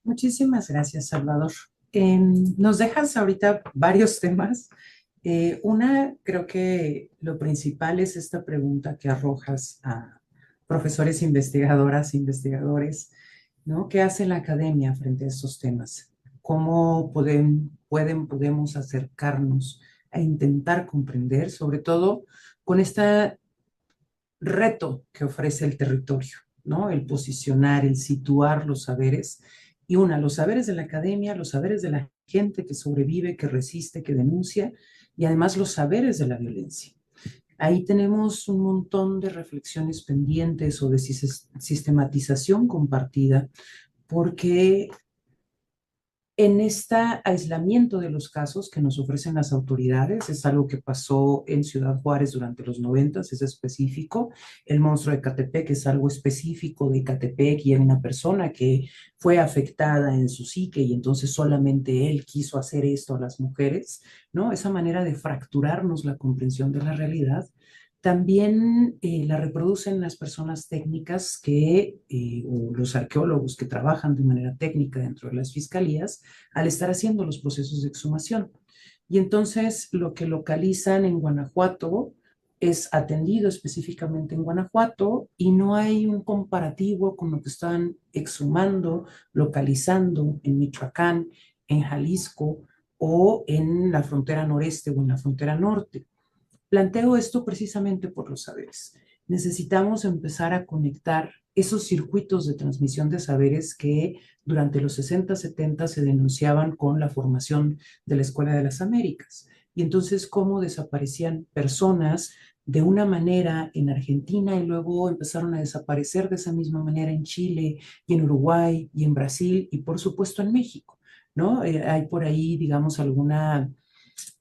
Muchísimas gracias, Salvador. Nos dejas ahorita varios temas. Una, creo que lo principal es esta pregunta que arrojas a profesores, investigadoras, investigadores, ¿no? ¿Qué hace la academia frente a estos temas? ¿Cómo podemos acercarnos a intentar comprender, sobre todo con este reto que ofrece el territorio, ¿no? El posicionar, el situar los saberes. Y una, los saberes de la academia, los saberes de la gente que sobrevive, que resiste, que denuncia, y además los saberes de la violencia. Ahí tenemos un montón de reflexiones pendientes o de sistematización compartida, porque en este aislamiento de los casos que nos ofrecen las autoridades, es algo que pasó en Ciudad Juárez durante los 90, es específico. El monstruo de Ecatepec es algo específico de Ecatepec y era una persona que fue afectada en su psique y entonces solamente él quiso hacer esto a las mujeres, ¿no? Esa manera de fracturarnos la comprensión de la realidad también la reproducen las personas técnicas o los arqueólogos que trabajan de manera técnica dentro de las fiscalías al estar haciendo los procesos de exhumación. Y entonces lo que localizan en Guanajuato es atendido específicamente en Guanajuato y no hay un comparativo con lo que están exhumando, localizando en Michoacán, en Jalisco o en la frontera noreste o en la frontera norte. Planteo esto precisamente por los saberes. Necesitamos empezar a conectar esos circuitos de transmisión de saberes que durante los 60, 70 se denunciaban con la formación de la Escuela de las Américas. Y entonces cómo desaparecían personas de una manera en Argentina y luego empezaron a desaparecer de esa misma manera en Chile y en Uruguay y en Brasil y por supuesto en México, ¿no? Hay por ahí, digamos, alguna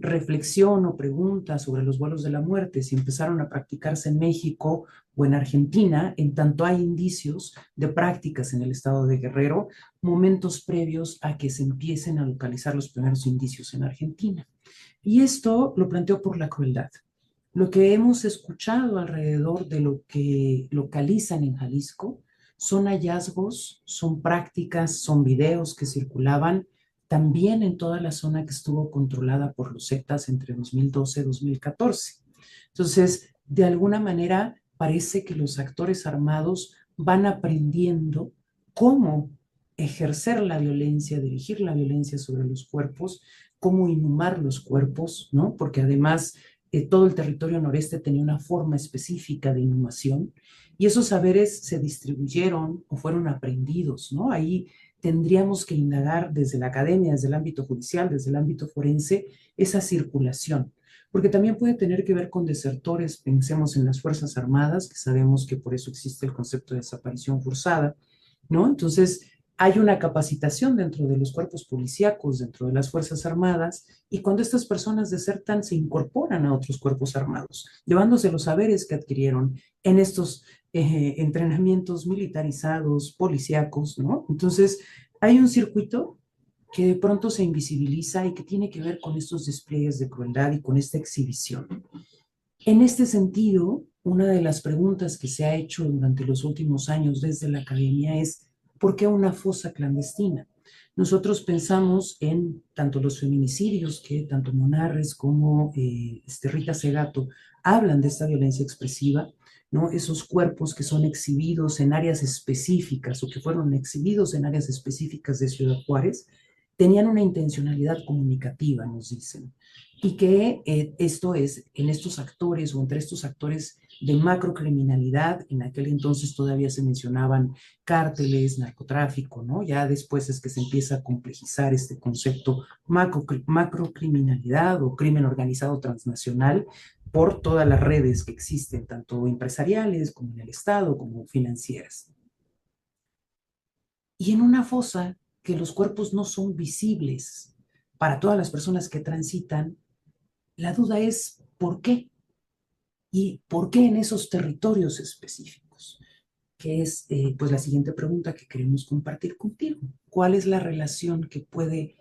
reflexión o pregunta sobre los vuelos de la muerte, si empezaron a practicarse en México o en Argentina, en tanto hay indicios de prácticas en el estado de Guerrero, momentos previos a que se empiecen a localizar los primeros indicios en Argentina. Y esto lo planteo por la crueldad. Lo que hemos escuchado alrededor de lo que localizan en Jalisco son hallazgos, son prácticas, son videos que circulaban también en toda la zona que estuvo controlada por los Zetas entre 2012 y 2014. Entonces, de alguna manera, parece que los actores armados van aprendiendo cómo ejercer la violencia, dirigir la violencia sobre los cuerpos, cómo inhumar los cuerpos, ¿no? Porque además todo el territorio noreste tenía una forma específica de inhumación y esos saberes se distribuyeron o fueron aprendidos, ¿no? Ahí tendríamos que indagar desde la academia, desde el ámbito judicial, desde el ámbito forense, esa circulación, porque también puede tener que ver con desertores, pensemos en las Fuerzas Armadas, que sabemos que por eso existe el concepto de desaparición forzada, ¿no? Entonces, hay una capacitación dentro de los cuerpos policíacos, dentro de las Fuerzas Armadas, y cuando estas personas desertan, se incorporan a otros cuerpos armados, llevándose los saberes que adquirieron en estos entrenamientos militarizados, policíacos, ¿no? Entonces, hay un circuito que de pronto se invisibiliza y que tiene que ver con estos despliegues de crueldad y con esta exhibición. En este sentido, una de las preguntas que se ha hecho durante los últimos años desde la academia es, ¿por qué una fosa clandestina? Nosotros pensamos en tanto los feminicidios que tanto Monarres como Rita Segato hablan de esta violencia expresiva, ¿no? Esos cuerpos que son exhibidos en áreas específicas o que fueron exhibidos en áreas específicas de Ciudad Juárez, tenían una intencionalidad comunicativa, nos dicen, y que esto es en estos actores o entre estos actores de macrocriminalidad, en aquel entonces todavía se mencionaban cárteles, narcotráfico, ¿no? Ya después es que se empieza a complejizar este concepto macrocriminalidad o crimen organizado transnacional por todas las redes que existen, tanto empresariales como en el Estado, como financieras. Y en una fosa que los cuerpos no son visibles para todas las personas que transitan, la duda es ¿por qué? ¿Y por qué en esos territorios específicos? Que es pues la siguiente pregunta que queremos compartir contigo. ¿Cuál es la relación que puede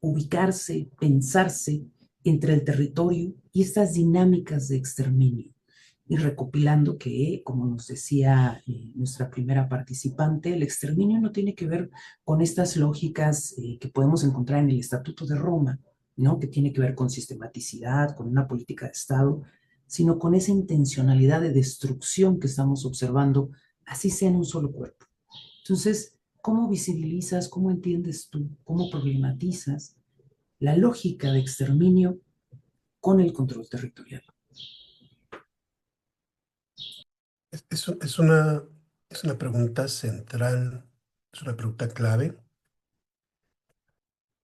ubicarse, pensarse entre el territorio y estas dinámicas de exterminio? Y recopilando que, como nos decía nuestra primera participante, el exterminio no tiene que ver con estas lógicas que podemos encontrar en el Estatuto de Roma, ¿no? Que tiene que ver con sistematicidad, con una política de Estado, sino con esa intencionalidad de destrucción que estamos observando, así sea en un solo cuerpo. Entonces, ¿cómo visibilizas, cómo entiendes tú, cómo problematizas la lógica de exterminio con el control territorial? Es una pregunta central, es una pregunta clave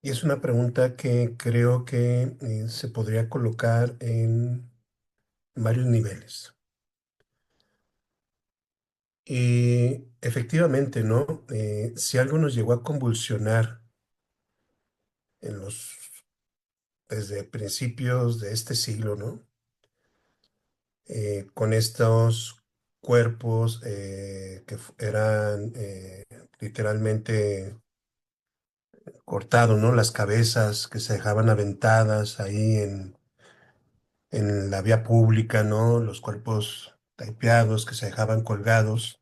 y es una pregunta que creo que se podría colocar en varios niveles. Y efectivamente, ¿no? Si algo nos llegó a convulsionar en desde principios de este siglo, ¿no? Con estos cuerpos que eran literalmente cortados, ¿no? Las cabezas que se dejaban aventadas ahí en la vía pública, ¿no? Los cuerpos tapiados que se dejaban colgados,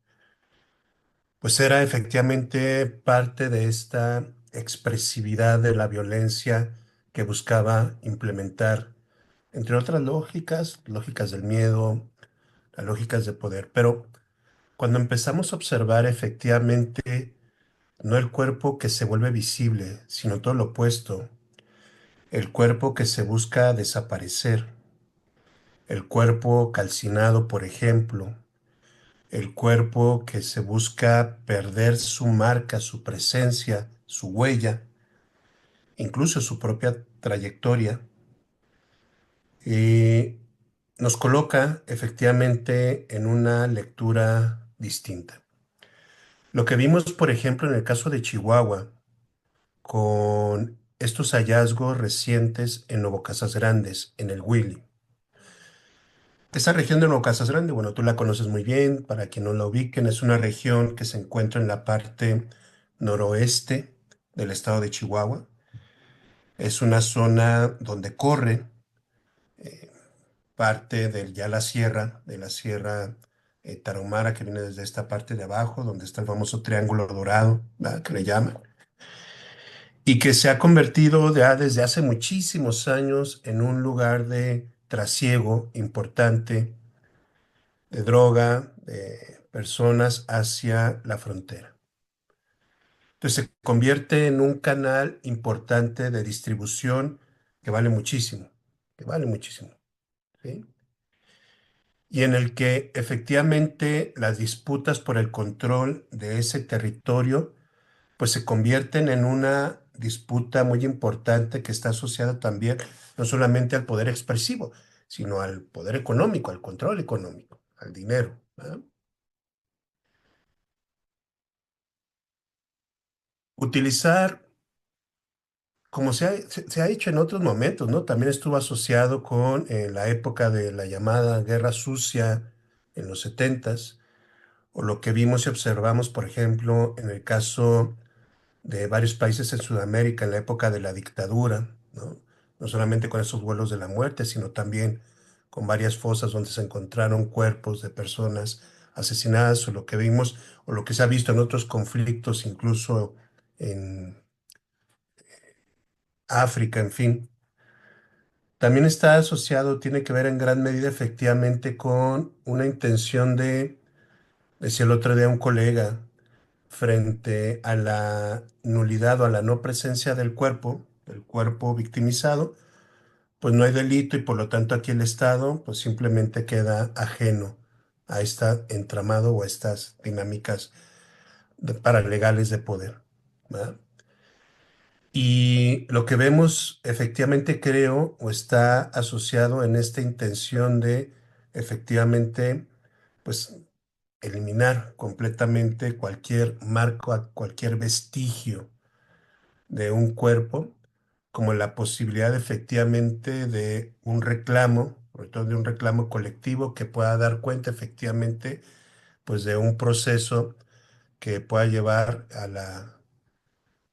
pues era efectivamente parte de esta expresividad de la violencia que buscaba implementar, entre otras lógicas, lógicas del miedo, las lógicas de poder. Pero cuando empezamos a observar efectivamente no el cuerpo que se vuelve visible, sino todo lo opuesto, el cuerpo que se busca desaparecer, el cuerpo calcinado, por ejemplo, el cuerpo que se busca perder su marca, su presencia, su huella, incluso su propia trayectoria, y nos coloca efectivamente en una lectura distinta. Lo que vimos, por ejemplo, en el caso de Chihuahua, con estos hallazgos recientes en Nuevo Casas Grandes, en el Willy. Esa región de Nuevo Casas Grande, bueno, tú la conoces muy bien, para quien no la ubiquen, es una región que se encuentra en la parte noroeste del estado de Chihuahua. Es una zona donde corre parte de ya la sierra, de la sierra Tarahumara, que viene desde esta parte de abajo, donde está el famoso Triángulo Dorado, ¿verdad? Que le llaman, y que se ha convertido ya desde hace muchísimos años en un lugar de trasiego importante de droga, de personas hacia la frontera. Entonces se convierte en un canal importante de distribución que vale muchísimo, ¿sí? Y en el que efectivamente las disputas por el control de ese territorio pues se convierten en una disputa muy importante que está asociada también no solamente al poder expresivo, sino al poder económico, al control económico, al dinero, ¿verdad? Utilizar, como se ha hecho en otros momentos, ¿no? También estuvo asociado con la época de la llamada Guerra Sucia en los setentas, o lo que vimos y observamos, por ejemplo, en el caso de varios países en Sudamérica en la época de la dictadura, ¿no? No solamente con esos vuelos de la muerte, sino también con varias fosas donde se encontraron cuerpos de personas asesinadas, o lo que vimos, o lo que se ha visto en otros conflictos, incluso en África, en fin. También está asociado, tiene que ver en gran medida efectivamente con una intención decía el otro día un colega, frente a la nulidad o a la no presencia del cuerpo victimizado, pues no hay delito y por lo tanto aquí el Estado pues simplemente queda ajeno a este entramado o a estas dinámicas paralegales de poder, ¿verdad? Y lo que vemos efectivamente creo o está asociado en esta intención de efectivamente pues eliminar completamente cualquier marco, cualquier vestigio de un cuerpo, como la posibilidad efectivamente de un reclamo, sobre todo de un reclamo colectivo que pueda dar cuenta efectivamente pues de un proceso que pueda llevar a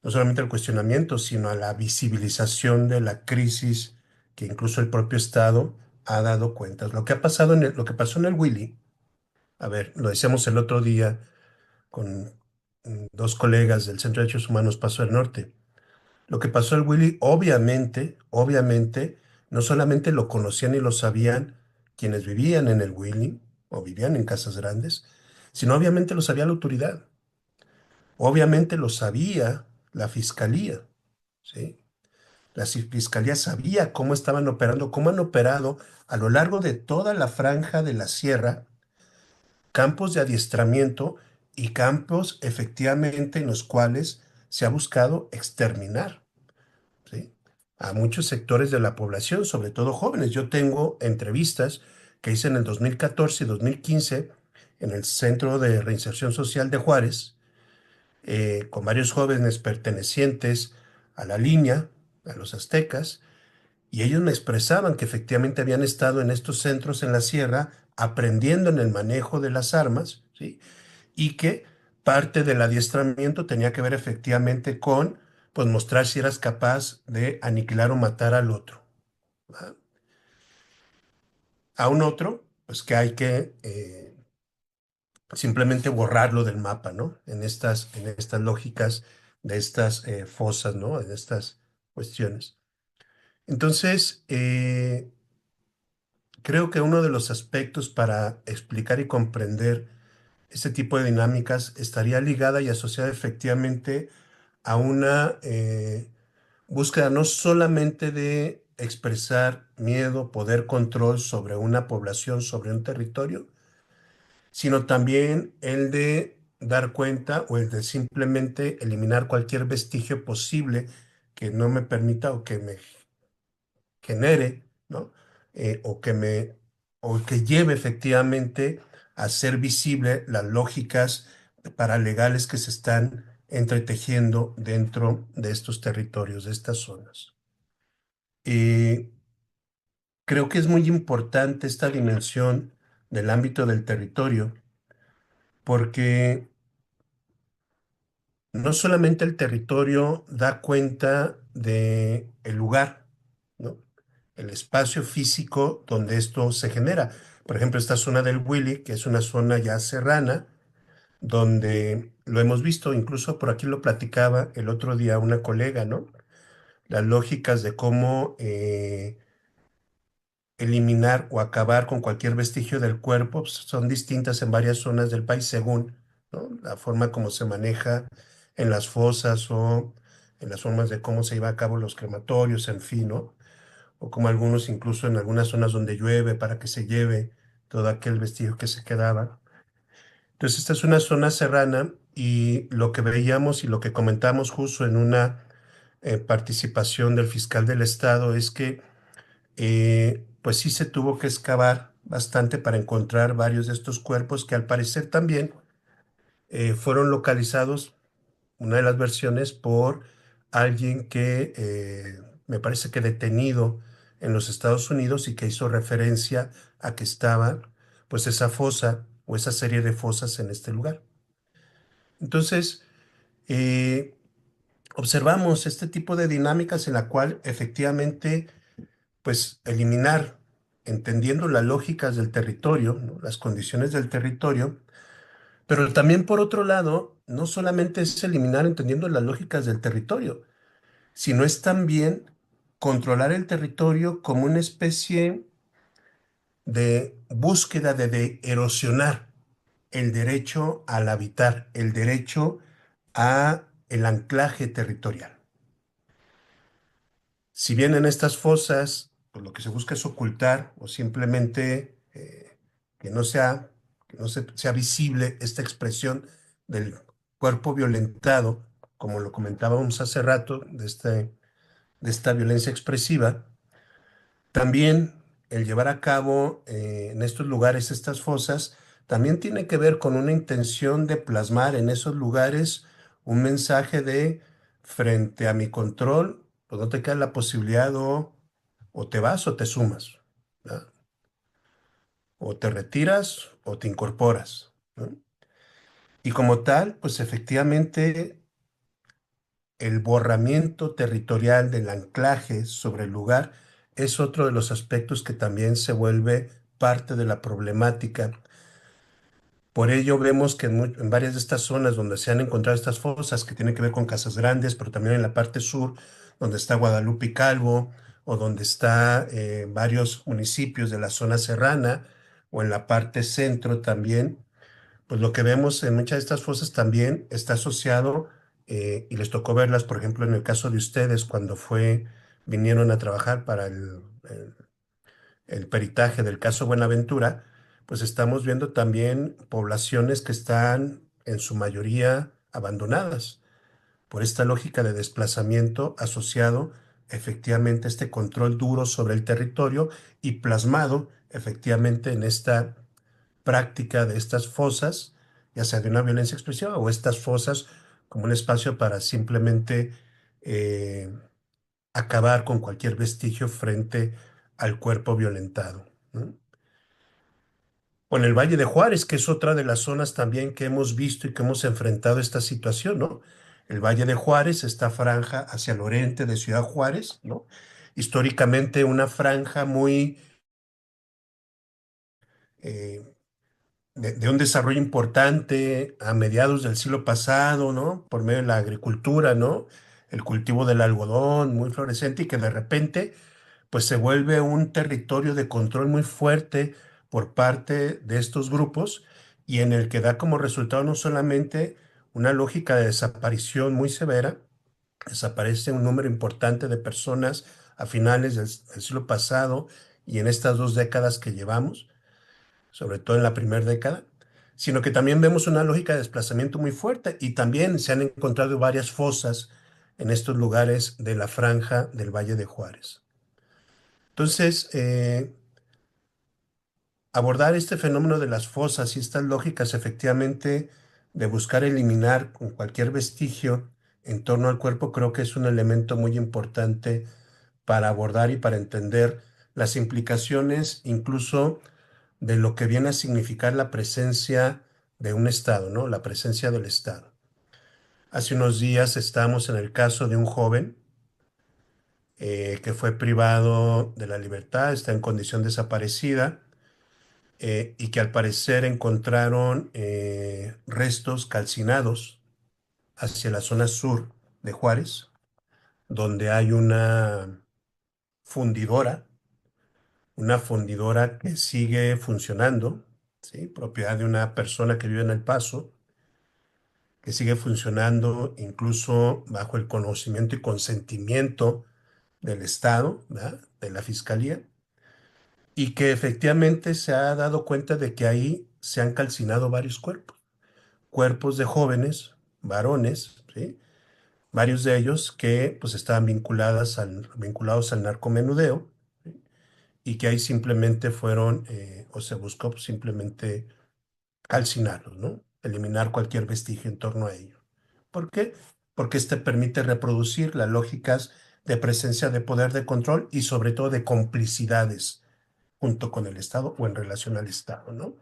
no solamente al cuestionamiento, sino a la visibilización de la crisis que incluso el propio Estado ha dado cuenta. Lo que ha pasado lo que pasó en el Willy A ver, lo decíamos el otro día con dos colegas del Centro de Derechos Humanos Paso del Norte. Lo que pasó al Willy, obviamente, no solamente lo conocían y lo sabían quienes vivían en el Willy o vivían en casas grandes, sino obviamente lo sabía la autoridad, obviamente lo sabía la fiscalía, ¿sí? Fiscalía sabía cómo estaban operando, cómo han operado a lo largo de toda la franja de la sierra, campos de adiestramiento y campos efectivamente en los cuales se ha buscado exterminar, ¿sí? A muchos sectores de la población, sobre todo jóvenes. Yo tengo entrevistas que hice en el 2014 y 2015 en el Centro de Reinserción Social de Juárez, con varios jóvenes pertenecientes a la línea, a los aztecas, y ellos me expresaban que efectivamente habían estado en estos centros en la sierra aprendiendo en el manejo de las armas, ¿sí? Y que parte del adiestramiento tenía que ver efectivamente con, pues, mostrar si eras capaz de aniquilar o matar al otro, ¿va? A un otro, pues que hay que simplemente borrarlo del mapa, ¿no? En estas lógicas de estas fosas, ¿no? En estas cuestiones. Entonces, creo que uno de los aspectos para explicar y comprender este tipo de dinámicas estaría ligada y asociada efectivamente a una búsqueda no solamente de expresar miedo, poder, control sobre una población, sobre un territorio, sino también el de dar cuenta o el de simplemente eliminar cualquier vestigio posible que no me permita o que me genere, ¿no? O que o que lleve efectivamente a ser visible las lógicas paralegales que se están entretejiendo dentro de estos territorios, de estas zonas. Eh, Creo que es muy importante esta dimensión del ámbito del territorio, porque no solamente el territorio da cuenta de el lugar, ¿no? El espacio físico donde esto se genera. Por ejemplo, esta zona del Willy, que es una zona ya serrana, donde lo hemos visto, incluso por aquí lo platicaba el otro día una colega, ¿no? Las lógicas de cómo eliminar o acabar con cualquier vestigio del cuerpo pues, son distintas en varias zonas del país según, ¿no? La forma como se maneja en las fosas o en las formas de cómo se lleva a cabo los crematorios, en fin, ¿no? O como algunos incluso en algunas zonas donde llueve para que se lleve todo aquel vestigio que se quedaba. Entonces, esta es una zona serrana y lo que veíamos y lo que comentamos justo en una participación del fiscal del estado es que pues sí se tuvo que excavar bastante para encontrar varios de estos cuerpos que al parecer también fueron localizados, una de las versiones, por alguien que me parece que detenido en los Estados Unidos y que hizo referencia a que estaba pues esa fosa o esa serie de fosas en este lugar. Entonces, eh, observamos este tipo de dinámicas en la cual efectivamente pues eliminar, entendiendo las lógicas del territorio, ¿no? Las condiciones del territorio, pero también por otro lado, no solamente es eliminar entendiendo las lógicas del territorio, sino es también controlar el territorio como una especie de búsqueda de erosionar el derecho al habitar, el derecho a el anclaje territorial. Si bien en estas fosas, pues lo que se busca es ocultar o simplemente que no sea, sea visible esta expresión del cuerpo violentado, como lo comentábamos hace rato, de esta violencia expresiva, también el llevar a cabo en estos lugares estas fosas también tiene que ver con una intención de plasmar en esos lugares un mensaje de frente a mi control, pues no te queda la posibilidad o te vas o te sumas, ¿verdad? O te retiras o te incorporas, ¿no? Y como tal, pues efectivamente el borramiento territorial del anclaje sobre el lugar es otro de los aspectos que también se vuelve parte de la problemática Por ello vemos que en varias de estas zonas donde se han encontrado estas fosas, que tienen que ver con Casas Grandes, pero también en la parte sur, donde está Guadalupe y Calvo, o donde está varios municipios de la zona serrana, o en la parte centro también, pues lo que vemos en muchas de estas fosas también está asociado, y les tocó verlas, por ejemplo, en el caso de ustedes, cuando vinieron a trabajar para el peritaje del caso Buenaventura, pues estamos viendo también poblaciones que están en su mayoría abandonadas por esta lógica de desplazamiento asociado efectivamente a este control duro sobre el territorio y plasmado efectivamente en esta práctica de estas fosas, ya sea de una violencia expresiva o estas fosas como un espacio para simplemente eh, acabar con cualquier vestigio frente al cuerpo violentado, ¿no? O en el Valle de Juárez, que es otra de las zonas también que hemos visto y que hemos enfrentado esta situación, ¿no? El Valle de Juárez, esta franja hacia el oriente de Ciudad Juárez, ¿no? Históricamente una franja muy eh, de un desarrollo importante a mediados del siglo pasado, ¿no? Por medio de la agricultura, ¿no? El cultivo del algodón muy florescente y que de repente pues se vuelve un territorio de control muy fuerte por parte de estos grupos y en el que da como resultado no solamente una lógica de desaparición muy severa, desaparece un número importante de personas a finales del siglo pasado y en estas 2 décadas que llevamos, sobre todo en la primera década, sino que también vemos una lógica de desplazamiento muy fuerte y también se han encontrado varias fosas en estos lugares de la franja del Valle de Juárez. Entonces, abordar este fenómeno de las fosas y estas lógicas efectivamente de buscar eliminar con cualquier vestigio en torno al cuerpo, creo que es un elemento muy importante para abordar y para entender las implicaciones incluso de lo que viene a significar la presencia de un Estado, ¿no? La presencia del Estado. Hace unos días estábamos en el caso de un joven que fue privado de la libertad, está en condición desaparecida y que al parecer encontraron restos calcinados hacia la zona sur de Juárez, donde hay fundidora, una fundidora que sigue funcionando, ¿sí? Propiedad de una persona que vive en El Paso, que sigue funcionando incluso bajo el conocimiento y consentimiento del Estado, ¿verdad? De la Fiscalía, y que efectivamente se ha dado cuenta de que ahí se han calcinado varios cuerpos de jóvenes, varones, ¿sí? Varios de ellos que pues estaban vinculados al narcomenudeo, ¿sí? Y que ahí simplemente fueron, o se buscó pues, simplemente calcinarlos, ¿no? Eliminar cualquier vestigio en torno a ello. ¿Por qué? Porque este permite reproducir las lógicas de presencia de poder de control y sobre todo de complicidades junto con el Estado o en relación al Estado, ¿no?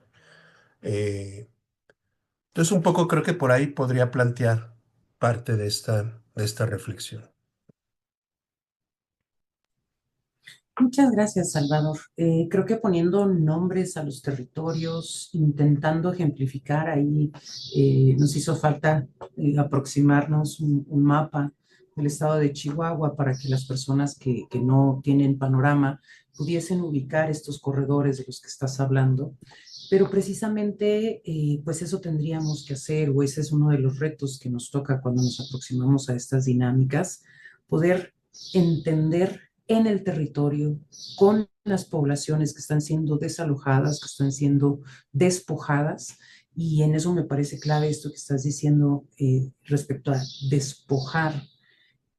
Eh, entonces, un poco creo que por ahí podría plantear parte de esta reflexión. Muchas gracias, Salvador. Creo que poniendo nombres a los territorios, intentando ejemplificar ahí, nos hizo falta aproximarnos un mapa del estado de Chihuahua para que las personas que no tienen panorama pudiesen ubicar estos corredores de los que estás hablando. Pero precisamente, pues eso tendríamos que hacer, o ese es uno de los retos que nos toca cuando nos aproximamos a estas dinámicas, poder entender en el territorio, con las poblaciones que están siendo desalojadas, que están siendo despojadas, y en eso me parece clave esto que estás diciendo respecto a despojar,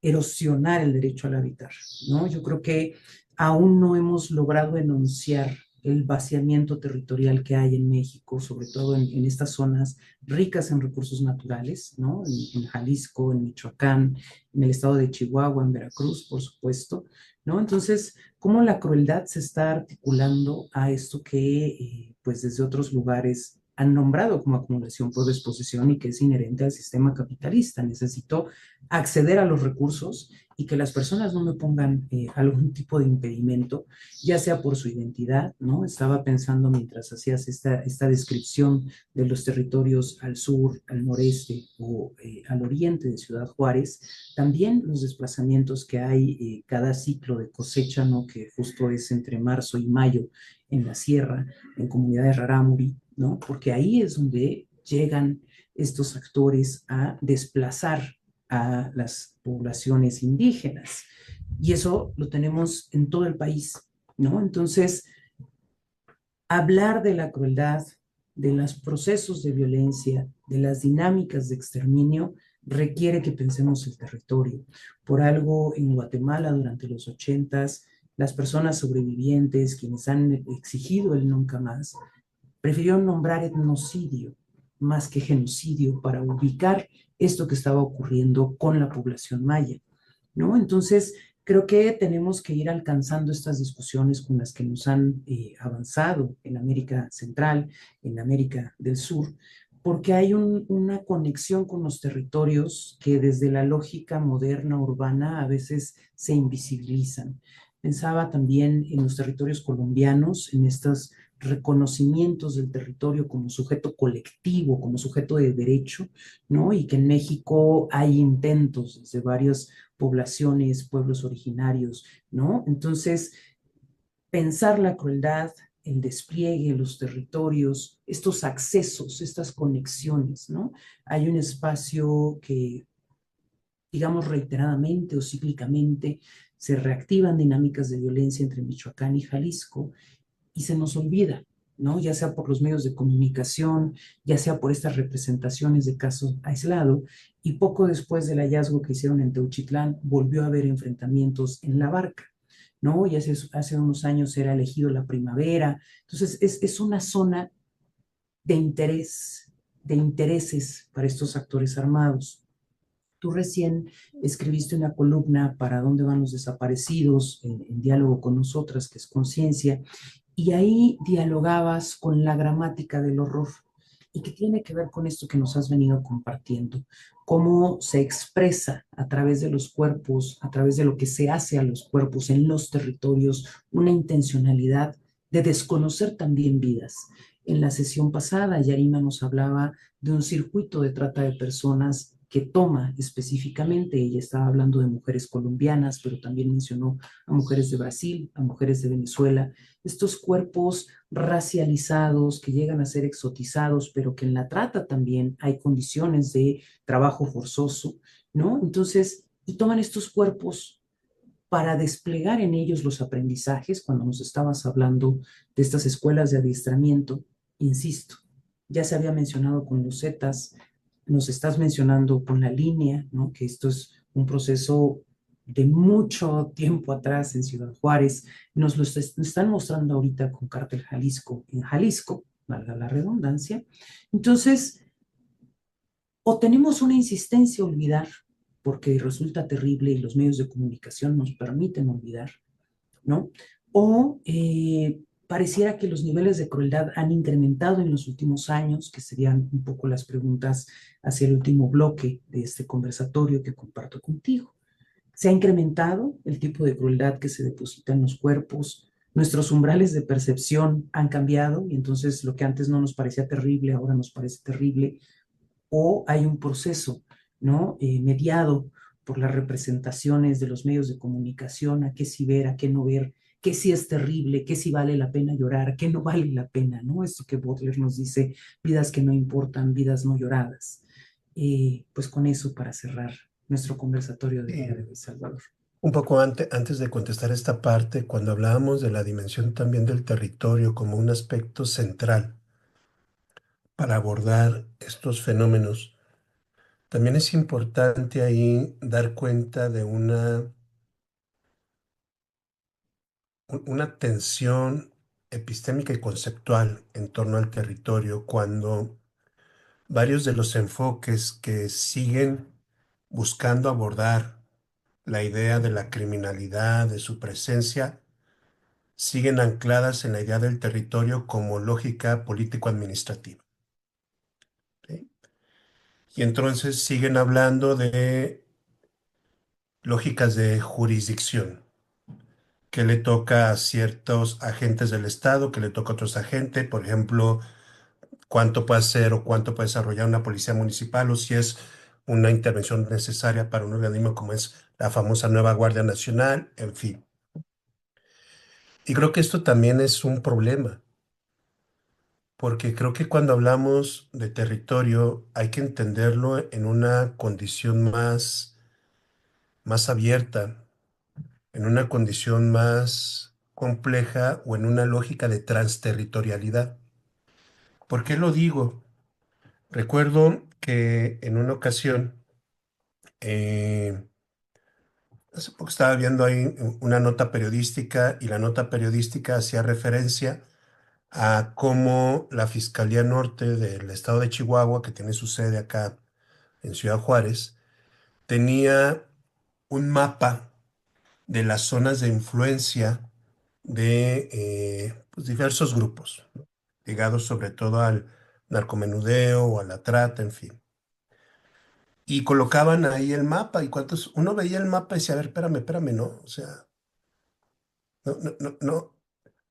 erosionar el derecho al habitar, ¿no? Yo creo que aún no hemos logrado enunciar el vaciamiento territorial que hay en México, sobre todo en estas zonas ricas en recursos naturales, ¿no? En Jalisco, en Michoacán, en el estado de Chihuahua, en Veracruz, por supuesto, ¿no? Entonces, ¿cómo la crueldad se está articulando a esto que, pues desde otros lugares han nombrado como acumulación por desposesión y que es inherente al sistema capitalista. Necesito acceder a los recursos y que las personas no me pongan algún tipo de impedimento, ya sea por su identidad, ¿no? Estaba pensando mientras hacías esta descripción de los territorios al sur, al noreste o al oriente de Ciudad Juárez, también los desplazamientos que hay cada ciclo de cosecha, ¿no? Que justo es entre marzo y mayo en la sierra, en comunidades rarámuri, ¿no? Porque ahí es donde llegan estos actores a desplazar a las poblaciones indígenas. Y eso lo tenemos en todo el país, ¿no? Entonces, hablar de la crueldad, de los procesos de violencia, de las dinámicas de exterminio, requiere que pensemos el territorio. Por algo, en Guatemala, durante los ochentas, las personas sobrevivientes, quienes han exigido el nunca más, prefirieron nombrar etnocidio más que genocidio para ubicar esto que estaba ocurriendo con la población maya, ¿no? Entonces, creo que tenemos que ir alcanzando estas discusiones con las que nos han avanzado en América Central, en América del Sur, porque hay una conexión con los territorios que desde la lógica moderna urbana a veces se invisibilizan. Pensaba también en los territorios colombianos, en estos reconocimientos del territorio como sujeto colectivo, como sujeto de derecho, ¿no? Y que en México hay intentos desde varias poblaciones, pueblos originarios, ¿no? Entonces, pensar la crueldad, el despliegue, los territorios, estos accesos, estas conexiones, ¿no? Hay un espacio que, digamos, reiteradamente o cíclicamente se reactivan dinámicas de violencia entre Michoacán y Jalisco y se nos olvida, ¿no? Ya sea por los medios de comunicación, ya sea por estas representaciones de casos aislados, y poco después del hallazgo que hicieron en Teuchitlán, volvió a haber enfrentamientos en la Barca, ¿no? Y hace unos años era elegido la primavera, entonces es una zona de interés, de intereses para estos actores armados. Tú recién escribiste una columna para dónde van los desaparecidos en diálogo con nosotras, que es Conciencia, y ahí dialogabas con la gramática del horror y que tiene que ver con esto que nos has venido compartiendo, cómo se expresa a través de los cuerpos, a través de lo que se hace a los cuerpos en los territorios, una intencionalidad de desconocer también vidas. En la sesión pasada, Yarima nos hablaba de un circuito de trata de personas que toma específicamente, ella estaba hablando de mujeres colombianas, pero también mencionó a mujeres de Brasil, a mujeres de Venezuela, estos cuerpos racializados que llegan a ser exotizados, pero que en la trata también hay condiciones de trabajo forzoso, ¿no? Entonces, y toman estos cuerpos para desplegar en ellos los aprendizajes, cuando nos estabas hablando de estas escuelas de adiestramiento, insisto, ya se había mencionado con los Zetas, nos estás mencionando con la línea, ¿no? Que esto es un proceso de mucho tiempo atrás en Ciudad Juárez, nos lo están mostrando ahorita con Cártel Jalisco, en Jalisco, valga la redundancia. Entonces, o tenemos una insistencia a olvidar, porque resulta terrible y los medios de comunicación nos permiten olvidar, ¿no? O pareciera que los niveles de crueldad han incrementado en los últimos años, que serían un poco las preguntas hacia el último bloque de este conversatorio que comparto contigo. Se ha incrementado el tipo de crueldad que se deposita en los cuerpos, nuestros umbrales de percepción han cambiado y entonces lo que antes no nos parecía terrible ahora nos parece terrible, o hay un proceso, ¿no? Mediado por las representaciones de los medios de comunicación, a qué sí ver, a qué no ver, qué sí es terrible, qué sí vale la pena llorar, qué no vale la pena, ¿no? Esto que Butler nos dice, vidas que no importan, vidas no lloradas. Pues con eso para cerrar nuestro conversatorio del día de Y hoy, Salvador. un poco antes de contestar esta parte, cuando hablábamos de la dimensión también del territorio como un aspecto central para abordar estos fenómenos, también es importante ahí dar cuenta de una tensión epistémica y conceptual en torno al territorio, cuando varios de los enfoques que siguen buscando abordar la idea de la criminalidad, de su presencia, siguen ancladas en la idea del territorio como lógica político-administrativa. Y entonces siguen hablando de lógicas de jurisdicción, que le toca a ciertos agentes del Estado, que le toca a otros agentes, por ejemplo, cuánto puede hacer o cuánto puede desarrollar una policía municipal o si es una intervención necesaria para un organismo como es la famosa nueva Guardia Nacional, en fin. Y creo que esto también es un problema, porque creo que cuando hablamos de territorio hay que entenderlo en una condición más abierta, en una condición más compleja o en una lógica de transterritorialidad. ¿Por qué lo digo? Recuerdo que en una ocasión, eh, hace poco estaba viendo ahí una nota periodística y la nota periodística hacía referencia a cómo la Fiscalía Norte del estado de Chihuahua, que tiene su sede acá en Ciudad Juárez, tenía un mapa de las zonas de influencia de pues, diversos grupos, ¿no? Ligados sobre todo al narcomenudeo o a la trata, en fin. Y colocaban ahí el mapa y cuántos, uno veía el mapa y decía, a ver, espérame, espérame, no, o sea,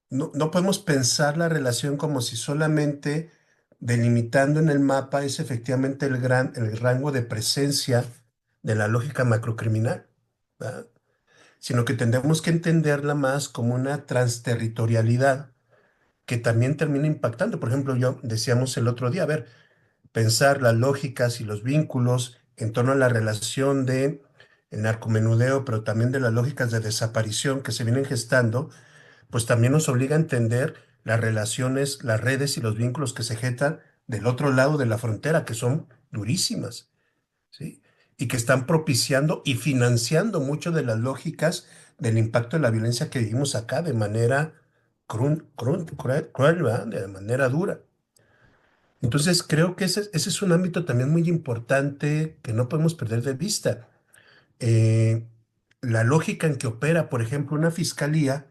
no podemos pensar la relación como si solamente delimitando en el mapa es efectivamente el rango de presencia de la lógica macrocriminal, ¿verdad? Sino que tendremos que entenderla más como una transterritorialidad que también termina impactando. Por ejemplo, yo decíamos el otro día, a ver, pensar las lógicas y los vínculos en torno a la relación de el narcomenudeo, pero también de las lógicas de desaparición que se vienen gestando, pues también nos obliga a entender las relaciones, las redes y los vínculos que se gestan del otro lado de la frontera, que son durísimas, ¿sí? Y que están propiciando y financiando mucho de las lógicas del impacto de la violencia que vivimos acá de manera cruel, ¿verdad? De manera dura. Entonces, creo que ese es un ámbito también muy importante que no podemos perder de vista. Eh, la lógica en que opera, por ejemplo, una fiscalía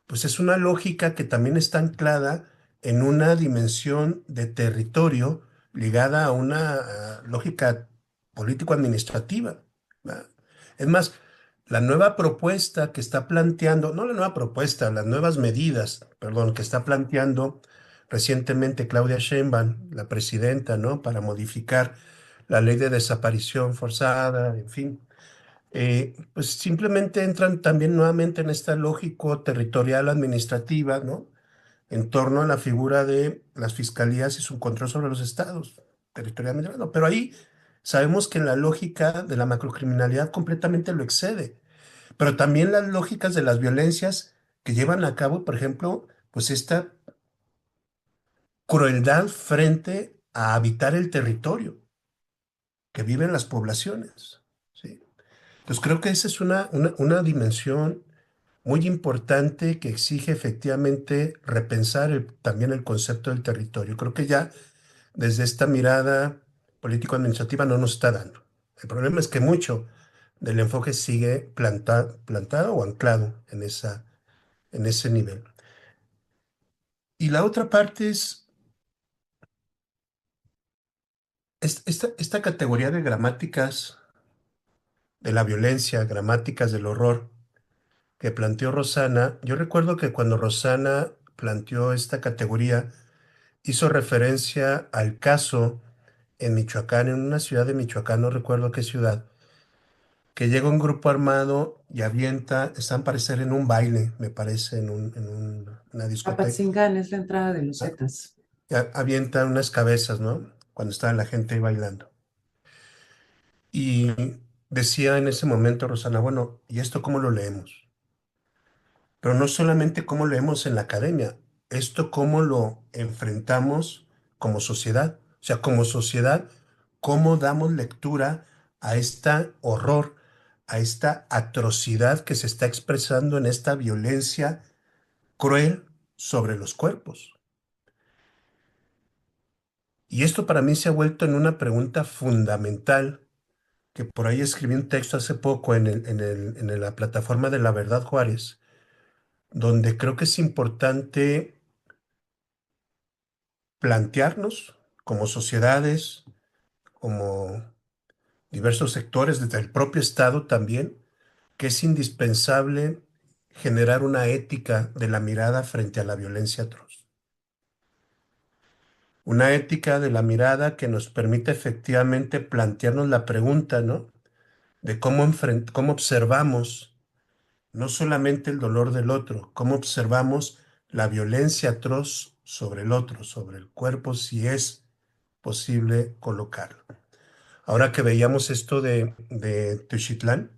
pues es una lógica que también está anclada en una dimensión de territorio ligada a una lógica político-administrativa, ¿verdad? Es más, la nueva propuesta que está planteando, no la nueva propuesta, las nuevas medidas, perdón, que está planteando recientemente Claudia Sheinbaum, la presidenta, ¿no? Para modificar la ley de desaparición forzada, en fin, pues simplemente entran también nuevamente en esta lógico territorial administrativa, ¿no? En torno a la figura de las fiscalías y su control sobre los estados, territorialmente hablando. Pero ahí sabemos que la lógica de la macrocriminalidad completamente lo excede. Pero también las lógicas de las violencias que llevan a cabo, por ejemplo, pues esta crueldad frente a habitar el territorio que viven las poblaciones, ¿sí? Entonces creo que esa es una dimensión muy importante que exige efectivamente repensar también el concepto del territorio. Creo que ya desde esta mirada político-administrativa no nos está dando. El problema es que mucho del enfoque sigue plantado o anclado en ese nivel. Y la otra parte es esta categoría de gramáticas de la violencia, gramáticas del horror que planteó Rosana. Yo recuerdo que cuando Rosana planteó esta categoría, hizo referencia al caso en Michoacán, en una ciudad de Michoacán, no recuerdo qué ciudad, que llega un grupo armado y avienta, están parecer en un baile, me parece, una discoteca, Apatzingán es la entrada de los ah, Zetas. y avientan unas cabezas, ¿no? Cuando está la gente ahí bailando. Y decía en ese momento Rosana, bueno, ¿y esto cómo lo leemos? Pero no solamente cómo leemos en la academia, esto cómo lo enfrentamos como sociedad. O sea, como sociedad, cómo damos lectura a este horror, a esta atrocidad que se está expresando en esta violencia cruel sobre los cuerpos. Y esto para mí se ha vuelto en una pregunta fundamental, que por ahí escribí un texto hace poco en la plataforma de La Verdad Juárez, donde creo que es importante plantearnos como sociedades, como diversos sectores, desde el propio Estado también, que es indispensable generar una ética de la mirada frente a la violencia atroz. Una ética de la mirada que nos permite efectivamente plantearnos la pregunta, ¿no? De cómo observamos no solamente el dolor del otro, cómo observamos la violencia atroz sobre el otro, sobre el cuerpo, si es posible colocarlo. Ahora que veíamos esto de Teuchitlán,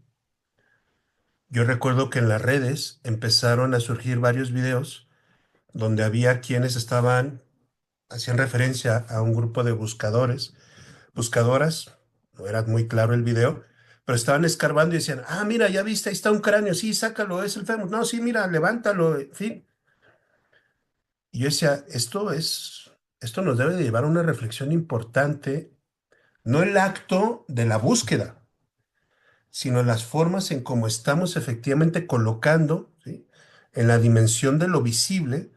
yo recuerdo que en las redes empezaron a surgir varios videos donde había quienes hacían referencia a un grupo de buscadoras, no era muy claro el video, pero estaban escarbando y decían, ah, mira, ya viste, ahí está un cráneo, sí, sácalo, es el fémur, no, sí, mira, levántalo, en fin. Y yo decía, esto nos debe de llevar a una reflexión importante, no el acto de la búsqueda, sino las formas en cómo estamos efectivamente colocando, ¿sí?, en la dimensión de lo visible,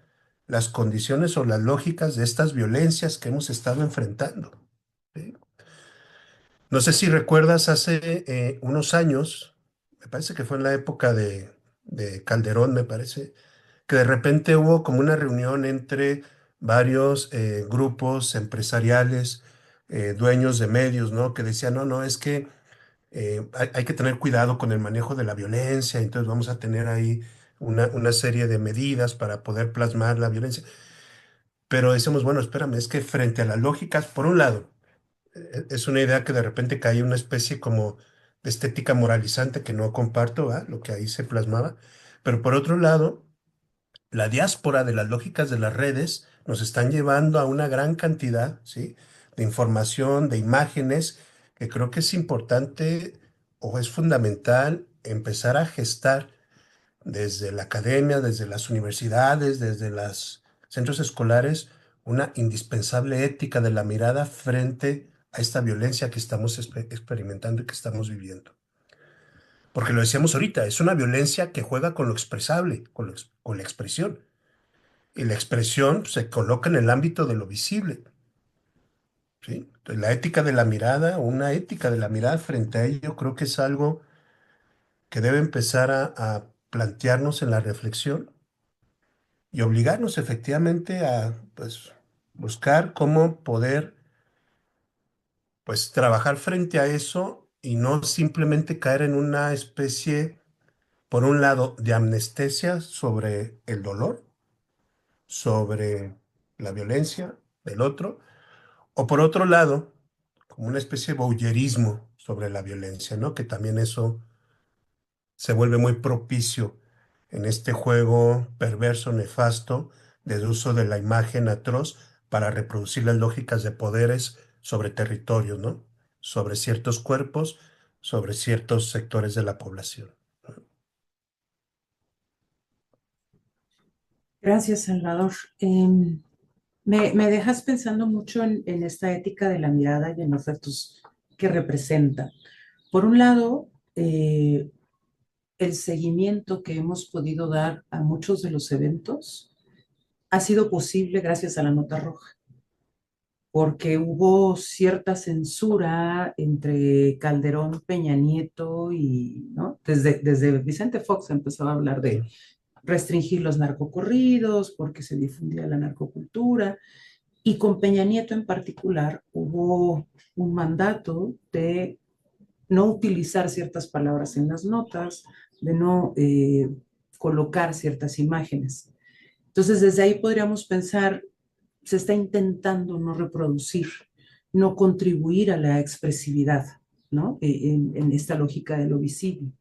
las condiciones o las lógicas de estas violencias que hemos estado enfrentando, ¿sí? No sé si recuerdas hace unos años, me parece que fue en la época de Calderón, me parece, que de repente hubo como una reunión entre varios grupos empresariales, dueños de medios, ¿no? Que decían, no, no, es que hay que tener cuidado con el manejo de la violencia, entonces vamos a tener ahí una serie de medidas para poder plasmar la violencia. Pero decimos, bueno, espérame, es que frente a las lógicas, por un lado, es una idea que de repente cae en una especie como de estética moralizante que no comparto, ¿va? Lo que ahí se plasmaba. Pero por otro lado, la diáspora de las lógicas de las redes nos están llevando a una gran cantidad, ¿sí?, de información, de imágenes, que creo que es importante o es fundamental empezar a gestar desde la academia, desde las universidades, desde los centros escolares, una indispensable ética de la mirada frente a esta violencia que estamos experimentando y que estamos viviendo. Porque lo decíamos ahorita, es una violencia que juega con lo expresable, con la expresión. Y la expresión se coloca en el ámbito de lo visible, ¿sí? Entonces, la ética de la mirada, una ética de la mirada frente a ello, creo que es algo que debe empezar a plantearnos en la reflexión y obligarnos efectivamente a, pues, buscar cómo poder, pues, trabajar frente a eso y no simplemente caer en una especie, por un lado, de amnestesia sobre el dolor, sobre la violencia del otro, o por otro lado, como una especie de voyerismo sobre la violencia, ¿no? Que también eso se vuelve muy propicio en este juego perverso, nefasto, de uso de la imagen atroz para reproducir las lógicas de poderes sobre territorios, ¿no? Sobre ciertos cuerpos, sobre ciertos sectores de la población. Gracias, Salvador. Me dejas pensando mucho en esta ética de la mirada y en los retos que representa. Por un lado, el seguimiento que hemos podido dar a muchos de los eventos ha sido posible gracias a la nota roja, porque hubo cierta censura entre Calderón, Peña Nieto y, ¿no? Desde Vicente Fox empezó a hablar Sí, de restringir los narcocorridos porque se difundía la narcocultura. Y con Peña Nieto en particular hubo un mandato de no utilizar ciertas palabras en las notas, de no colocar ciertas imágenes. Entonces, desde ahí podríamos pensar, se está intentando no reproducir, no contribuir a la expresividad, ¿no? En esta lógica de lo visible.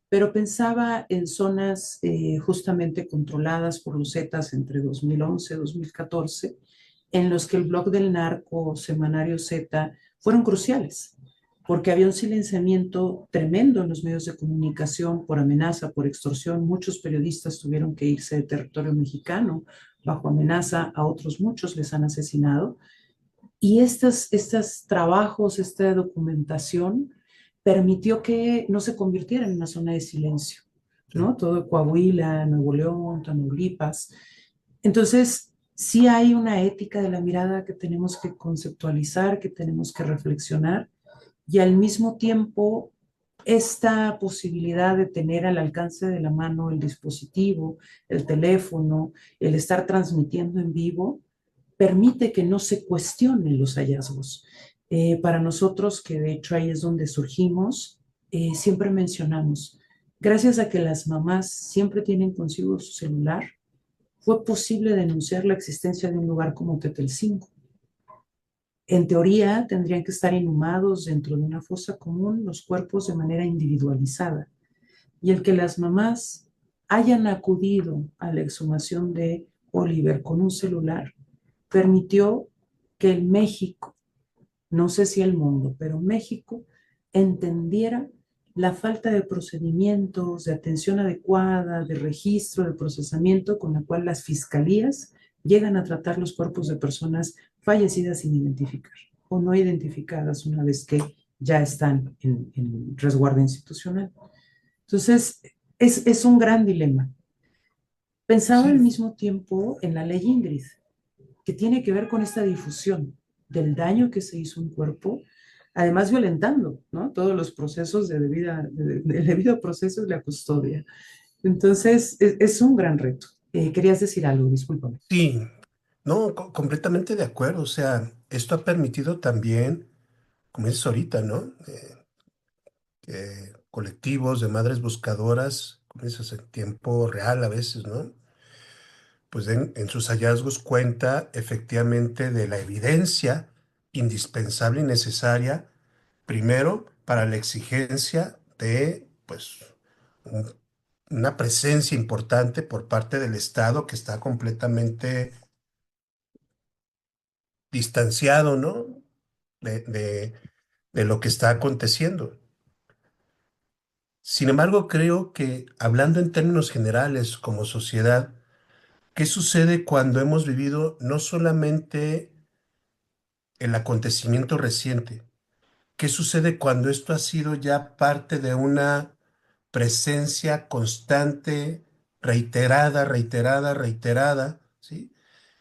Pero pensaba en zonas justamente controladas por los Zetas entre 2011 y 2014, en los que el blog del narco, Semanario Z, fueron cruciales, porque había un silenciamiento tremendo en los medios de comunicación por amenaza, por extorsión. Muchos periodistas tuvieron que irse de territorio mexicano bajo amenaza, a otros muchos les han asesinado. Y estos trabajos, esta documentación, permitió que no se convirtiera en una zona de silencio, sí, ¿no? Todo Coahuila, Nuevo León, Tamaulipas. Entonces, Sí hay una ética de la mirada que tenemos que conceptualizar, que tenemos que reflexionar y al mismo tiempo esta posibilidad de tener al alcance de la mano el dispositivo, el teléfono, el estar transmitiendo en vivo, permite que no se cuestionen los hallazgos. Para nosotros, que de hecho ahí es donde surgimos, siempre mencionamos, gracias a que las mamás siempre tienen consigo su celular, fue posible denunciar la existencia de un lugar como Tetelcinco. En teoría, tendrían que estar inhumados dentro de una fosa común los cuerpos de manera individualizada. Y el que las mamás hayan acudido a la exhumación de Oliver con un celular permitió que el México, no sé si el mundo, pero México entendiera la falta de procedimientos, de atención adecuada, de registro, de procesamiento con la cual las fiscalías llegan a tratar los cuerpos de personas fallecidas sin identificar o no identificadas una vez que ya están en resguardo institucional. Entonces, es un gran dilema. Pensaba al Sí, mismo tiempo en la ley Ingrid, que tiene que ver con esta difusión del daño que se hizo a un cuerpo, además violentando, ¿no? Todos los procesos del debido proceso de la custodia. Entonces, es un gran reto. Querías decir algo, discúlpame. sí, no, completamente de acuerdo. O sea, esto ha permitido también, como dices ahorita, ¿no? Colectivos de madres buscadoras, como dices, en tiempo real a veces, ¿no? Pues en sus hallazgos cuenta efectivamente de la evidencia indispensable y necesaria, primero, para la exigencia de, pues, un- una presencia importante por parte del Estado que está completamente distanciado, ¿no? De, de, de lo que está aconteciendo. Sin embargo, creo que hablando en términos generales como sociedad, ¿qué sucede cuando hemos vivido no solamente el acontecimiento reciente? ¿Qué sucede cuando esto ha sido ya parte de una presencia constante, reiterada, reiterada, reiterada, ¿sí?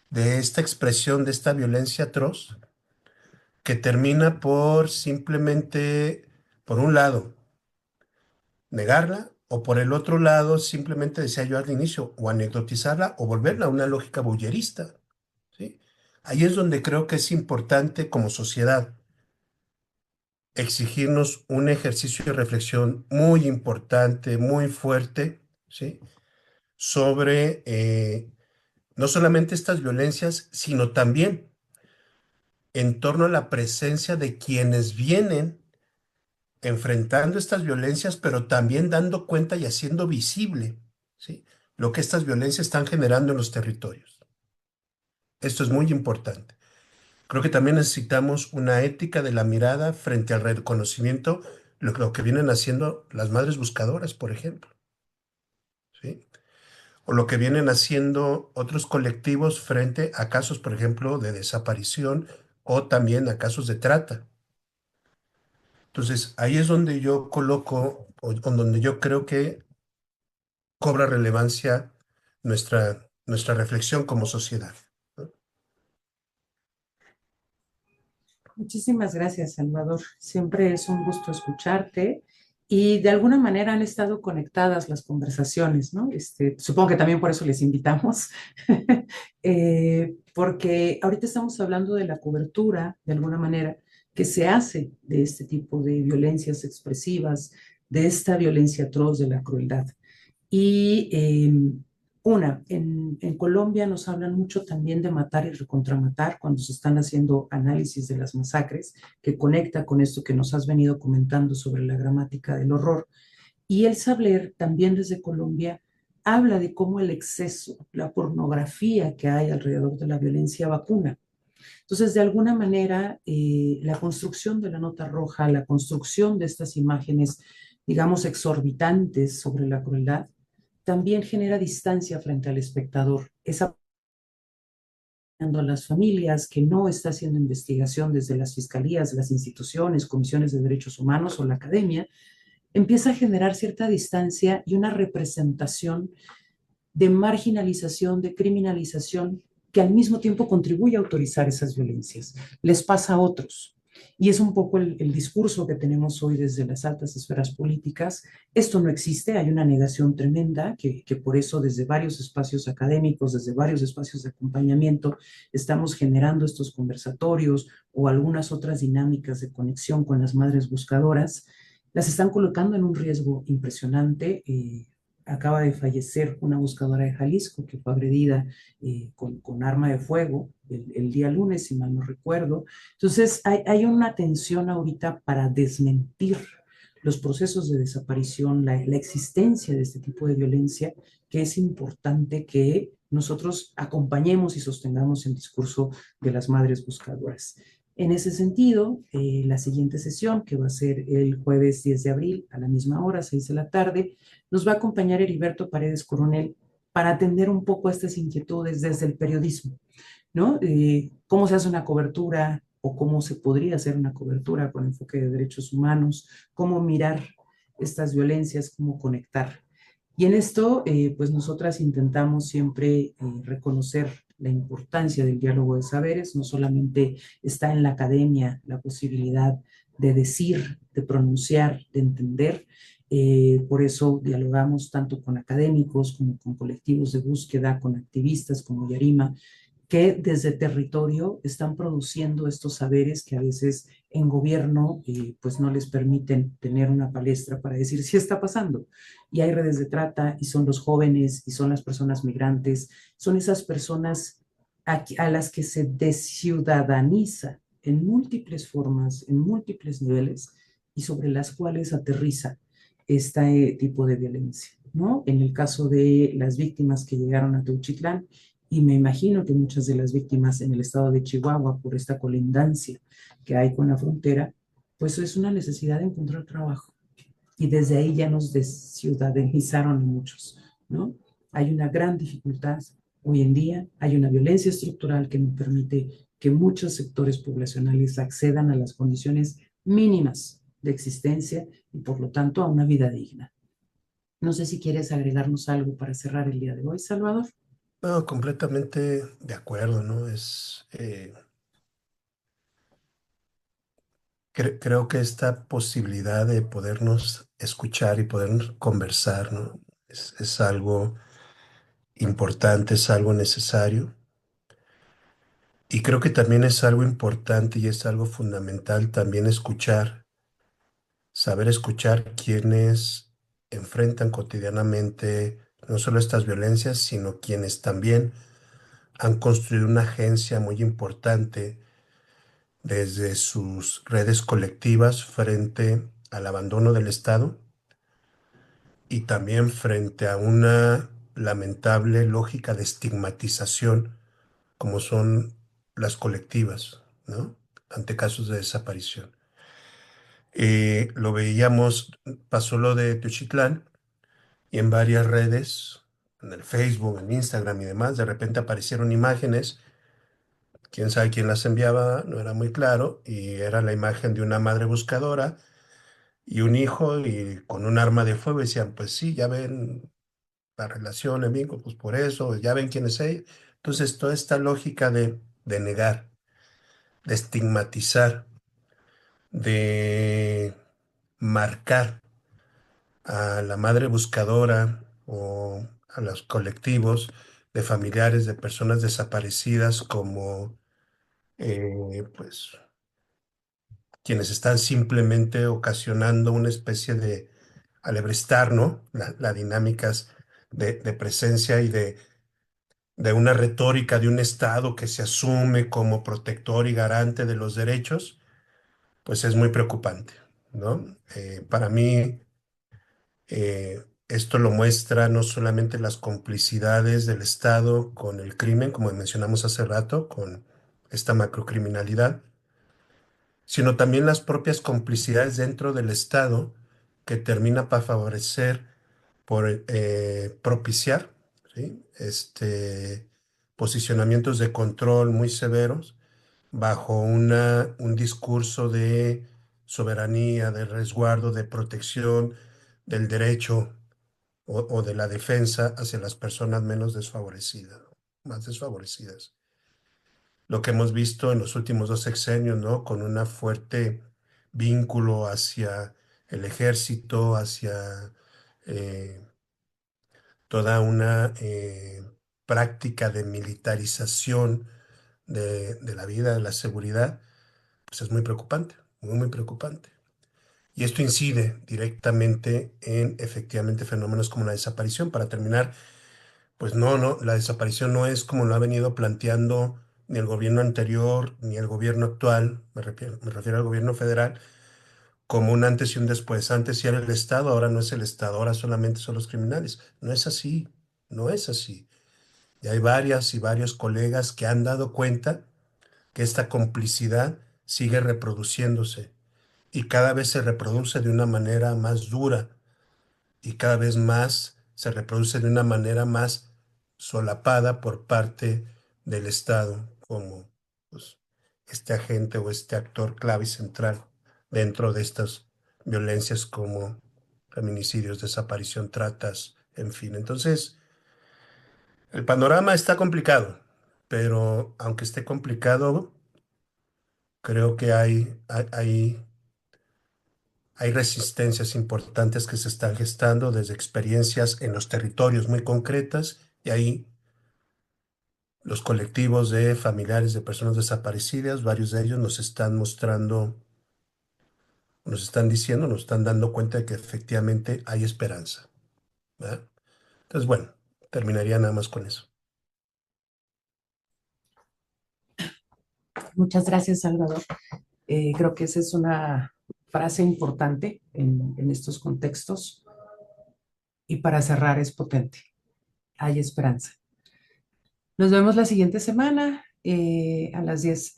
De esta expresión, de esta violencia atroz, que termina por simplemente, por un lado, negarla, o por el otro lado, simplemente decía yo al inicio, o anecdotizarla, o volverla a una lógica bullerista, ¿sí? Ahí es donde creo que es importante como sociedad exigirnos un ejercicio de reflexión muy importante, muy fuerte, ¿sí? Sobre no solamente estas violencias, sino también en torno a la presencia de quienes vienen enfrentando estas violencias, pero también dando cuenta y haciendo visible, ¿sí? Lo que estas violencias están generando en los territorios. Esto es muy importante. Creo que también necesitamos una ética de la mirada frente al reconocimiento, lo que vienen haciendo las madres buscadoras, por ejemplo, ¿sí? O lo que vienen haciendo otros colectivos frente a casos, por ejemplo, de desaparición o también a casos de trata. Entonces, ahí es donde yo coloco, o donde yo creo que cobra relevancia nuestra reflexión como sociedad, ¿no? Muchísimas gracias, Salvador. Siempre es un gusto escucharte y de alguna manera han estado conectadas las conversaciones, ¿no? Supongo que también por eso les invitamos, porque ahorita estamos hablando de la cobertura, de alguna manera, que se hace de este tipo de violencias expresivas, de esta violencia atroz de la crueldad. Y en Colombia nos hablan mucho también de matar y recontramatar cuando se están haciendo análisis de las masacres, que conecta con esto que nos has venido comentando sobre la gramática del horror. Y el saber también desde Colombia habla de cómo el exceso, la pornografía que hay alrededor de la violencia vacuna. Entonces, de alguna manera, la construcción de la nota roja, la construcción de estas imágenes, digamos, exorbitantes sobre la crueldad, también genera distancia frente al espectador. Esa a las familias, que no está haciendo investigación desde las fiscalías, las instituciones, comisiones de derechos humanos o la academia, empieza a generar cierta distancia y una representación de marginalización, de criminalización que al mismo tiempo contribuye a autorizar esas violencias. Les pasa a otros. Y es un poco el discurso que tenemos hoy desde las altas esferas políticas. Esto no existe, hay una negación tremenda que por eso desde varios espacios académicos, desde varios espacios de acompañamiento, estamos generando estos conversatorios o algunas otras dinámicas de conexión con las madres buscadoras. Las están colocando en un riesgo impresionante. Acaba de fallecer una buscadora de Jalisco que fue agredida con arma de fuego el día lunes, si mal no recuerdo. Entonces, hay una tensión ahorita para desmentir los procesos de desaparición, la existencia de este tipo de violencia, que es importante que nosotros acompañemos y sostengamos el discurso de las madres buscadoras. En ese sentido, la siguiente sesión, que va a ser el jueves 10 de abril a la misma hora, 6 de la tarde, nos va a acompañar Heriberto Paredes Coronel para atender un poco estas inquietudes desde el periodismo, ¿no? ¿Cómo se hace una cobertura o cómo se podría hacer una cobertura con enfoque de derechos humanos? ¿Cómo mirar estas violencias? ¿Cómo conectar? Y en esto, pues nosotras intentamos siempre reconocer la importancia del diálogo de saberes. No solamente está en la academia la posibilidad de decir, de pronunciar, de entender. Por eso dialogamos tanto con académicos como con colectivos de búsqueda, con activistas como Yarima, que desde territorio están produciendo estos saberes que a veces en gobierno pues no les permiten tener una palestra para decir si está pasando. Y hay redes de trata y son los jóvenes y son las personas migrantes, son esas personas a las que se desciudadaniza en múltiples formas, en múltiples niveles y sobre las cuales aterriza este tipo de violencia, ¿no? En el caso de las víctimas que llegaron a Teuchitlán, y me imagino que muchas de las víctimas en el estado de Chihuahua, por esta colindancia que hay con la frontera, pues es una necesidad de encontrar trabajo. Y desde ahí ya nos desciudadanizaron a muchos, ¿no? Hay una gran dificultad hoy en día, hay una violencia estructural que no permite que muchos sectores poblacionales accedan a las condiciones mínimas de existencia y por lo tanto a una vida digna. No sé si quieres agregarnos algo para cerrar el día de hoy, Salvador. No, completamente de acuerdo, ¿no? Creo que esta posibilidad de podernos escuchar y podernos conversar, ¿no? Es algo importante, es algo necesario. Y creo que también es algo importante y es algo fundamental también escuchar, saber escuchar quienes enfrentan cotidianamente no solo estas violencias, sino quienes también han construido una agencia muy importante desde sus redes colectivas frente al abandono del Estado y también frente a una lamentable lógica de estigmatización como son las colectivas, ¿no? Ante casos de desaparición. Lo veíamos, pasó lo de Teochitlán y en varias redes, en el Facebook, en Instagram y demás, de repente aparecieron imágenes, quién sabe quién las enviaba, no era muy claro, y era la imagen de una madre buscadora y un hijo y con un arma de fuego. Y decían, pues sí, ya ven la relación, el vínculo, pues por eso, ya ven quién es ella. Entonces, toda esta lógica de negar, de estigmatizar, de marcar a la madre buscadora o a los colectivos de familiares de personas desaparecidas como pues quienes están simplemente ocasionando una especie de alebrestar, ¿no? Las dinámicas de presencia y de una retórica de un Estado que se asume como protector y garante de los derechos, pues es muy preocupante, ¿no? Para mí, esto lo muestra no solamente las complicidades del Estado con el crimen, como mencionamos hace rato, con esta macrocriminalidad, sino también las propias complicidades dentro del Estado que termina para favorecer, por propiciar, ¿sí? Posicionamientos de control muy severos bajo un discurso de soberanía, de resguardo, de protección del derecho o de la defensa hacia las personas menos desfavorecidas, más desfavorecidas. lo que hemos visto en los últimos 2 sexenios, ¿no? Con un fuerte vínculo hacia el ejército, hacia eh, toda una práctica de militarización de la vida, de la seguridad, pues es muy preocupante, muy, muy preocupante. Y esto incide directamente en efectivamente fenómenos como la desaparición. Para terminar, pues no, la desaparición no es como lo ha venido planteando ni el gobierno anterior ni el gobierno actual, me refiero al gobierno federal, como un antes y un después. Antes sí era el Estado, ahora no es el Estado, ahora solamente son los criminales. No es así, no es así. Y hay varias y varios colegas que han dado cuenta que esta complicidad sigue reproduciéndose y cada vez se reproduce de una manera más dura y cada vez más se reproduce de una manera más solapada por parte del Estado como pues, este agente o este actor clave y central dentro de estas violencias como feminicidios, desaparición, tratas, en fin. Entonces, el panorama está complicado, pero aunque esté complicado, creo que hay resistencias importantes que se están gestando desde experiencias en los territorios muy concretas y ahí los colectivos de familiares de personas desaparecidas, varios de ellos nos están mostrando, nos están diciendo, nos están dando cuenta de que efectivamente hay esperanza, ¿verdad? Entonces, bueno, terminaría nada más con eso. Muchas gracias, Salvador. Creo que esa es una frase importante en estos contextos y para cerrar es potente. Hay esperanza. Nos vemos la siguiente semana a las 10,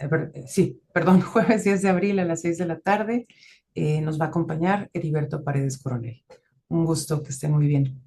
sí, perdón, jueves 10 de abril a las 6 de la tarde. Nos va a acompañar Heriberto Paredes Coronel. Un gusto, que esté muy bien.